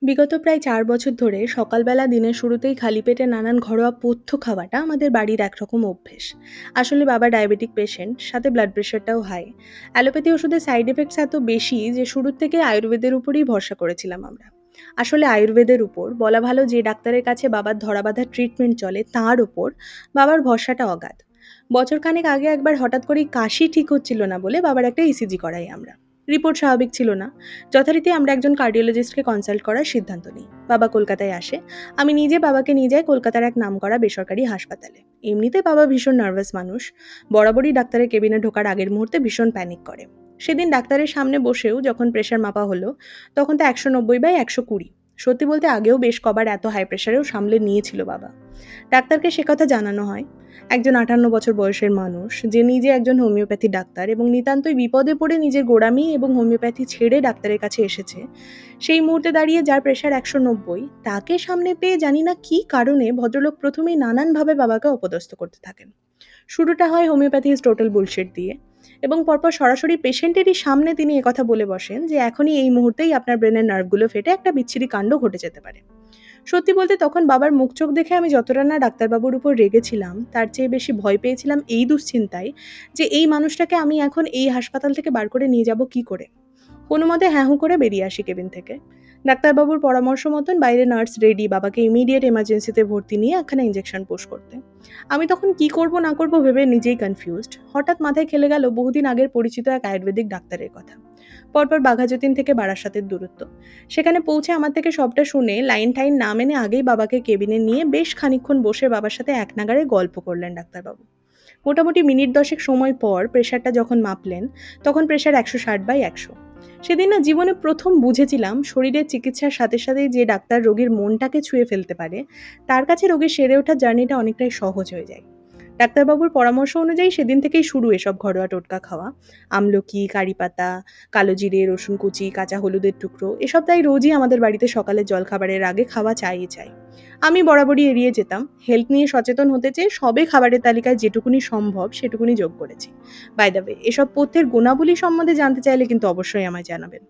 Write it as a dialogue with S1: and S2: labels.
S1: বিগত প্রায় ৪ বছর ধরে সকালবেলা দিনের শুরুতেই খালি পেটে নানান ঘরোয়া পথ্য খাওয়াটা আমাদের বাড়ির একরকম অভ্যেস। আসলে বাবা ডায়াবেটিক পেশেন্ট, সাথে ব্লাড প্রেশারটাও হাই। অ্যালোপ্যাথি ওষুধের সাইড এফেক্টস এত বেশি যে শুরুর থেকে আয়ুর্বেদের উপরই ভরসা করেছিলাম আমরা। আসলে আয়ুর্বেদের উপর বলা ভালো, যে ডাক্তারের কাছে বাবার ধরাবাঁধা ট্রিটমেন্ট চলে তার উপর বাবার ভরসাটা অগাধ। বছরখানেক আগে একবার হঠাৎ করেই কাশি ঠিক হচ্ছিল না বলে বাবার একটা ইসিজি করাই আমরা। রিপোর্ট স্বাভাবিক ছিল না। যথারীতি আমরা একজন কার্ডিওলজিস্টকে কনসাল্ট করার সিদ্ধান্ত নিই। বাবা কলকাতায় আসে। আমি নিজে বাবাকে নিয়ে যাই কলকাতার এক নামকরা বেসরকারি হাসপাতালে। এমনিতে বাবা ভীষণ নার্ভাস মানুষ। বরাবরই ডাক্তারের কেবিনে ঢোকার আগের মুহূর্তে ভীষণ প্যানিক করে। সেদিন ডাক্তারের সামনে বসেও যখন প্রেশার মাপা হলো, তখন তো ১৯০/১২০। সত্যি বলতে আগেও বেশ কবার এত হাই প্রেশারেও সামলে নিয়েছিল বাবা। ডাক্তারকে সে কথা জানানো হয়। একজন ৫৮ বছর বয়সের মানুষ, যে নিজে একজন হোমিওপ্যাথি ডাক্তার এবং নিতান্তই বিপদে পড়ে নিজের গোঁড়ামি এবং হোমিওপ্যাথি ছেড়ে ডাক্তারের কাছে এসেছে, সেই মুহূর্তে দাঁড়িয়ে যার প্রেশার ১৯০, তাকে সামনে পেয়ে জানি না কী কারণে ভদ্রলোক প্রথমেই নানানভাবে বাবাকে অপদস্থ করতে থাকেন। শুরুটা হয় হোমিওপ্যাথি ইজ টোটাল বুলশিট দিয়ে, এবং পরপর সরাসরি পেশেন্টেরই সামনে তিনি একথা বলে বসেন যে এখনই এই মুহূর্তেই আপনার ব্রেনের নার্ভগুলো ফেটে একটা বিচ্ছিরি কাণ্ড ঘটে যেতে পারে। সত্যি বলতে তখন বাবার মুখ চোখ দেখে আমি যতটা না ডাক্তারবাবুর উপর রেগেছিলাম, তার চেয়ে বেশি ভয় পেয়েছিলাম এই দুশ্চিন্তায় যে এই মানুষটাকে আমি এখন এই হাসপাতাল থেকে বার করে নিয়ে যাব কী করে। কোনো মতে হ্যাঁ হুঁ করে বেরিয়ে আসি কেবিন থেকে। ডাক্তারবাবুর পরামর্শ মতন বাইরে নার্স রেডি বাবাকে ইমিডিয়েট এমার্জেন্সিতে ভর্তি নিয়ে একখানা ইঞ্জেকশন পুশ করতে। আমি তখন কি করব না করব ভেবে নিজেই কনফিউজড। হঠাৎ মাথায় খেলে গেল বহুদিন আগের পরিচিত এক আয়ুর্বেদিক ডাক্তারের কথা। পরপর বাঘাযতীন থেকে বারাসাতের দূরত্ব। সেখানে পৌঁছে আমার থেকে সবটা শুনে লাইন টাইন না মেনে আগেই বাবাকে কেবিনে নিয়ে বেশ খানিকক্ষণ বসে বাবার সাথে এক নাগাড়ে গল্প করলেন ডাক্তারবাবু। মোটামুটি মিনিট ১০ সময় পর প্রেশারটা যখন মাপলেন, তখন প্রেশার ১৬০/১০০। সেদিন না জীবনে প্রথম বুঝেছিলাম শরীরের চিকিৎসার সাথে সাথেই যে ডাক্তার রোগীর মনটাকে ছুঁয়ে ফেলতে পারে, তার কাছে রোগীর সেরে ওঠার জার্নিটা অনেকটাই সহজ হয়ে যায়। ডাক্তারবাবুর পরামর্শ অনুযায়ী সেদিন থেকেই শুরু এসব ঘরোয়া টোটকা খাওয়া। আমলকি, কারি পাতা, কালো জিরে, রসুন কুচি, কাঁচা হলুদের টুকরো, এসব তাই রোজই আমাদের বাড়িতে সকালের জলখাবারের আগে খাওয়া চাইই চাই। আমি বরাবরই এড়িয়ে যেতাম। হেলথ নিয়ে সচেতন হতে চেয়ে সবে খাবারের তালিকায় যেটুকুনি সম্ভব সেটুকুনি যোগ করেছি। বাই দ্য ওয়ে, এসব পথ্যের গুণাবলী সম্বন্ধে জানতে চাইলে কিন্তু অবশ্যই আমায় জানাবেন।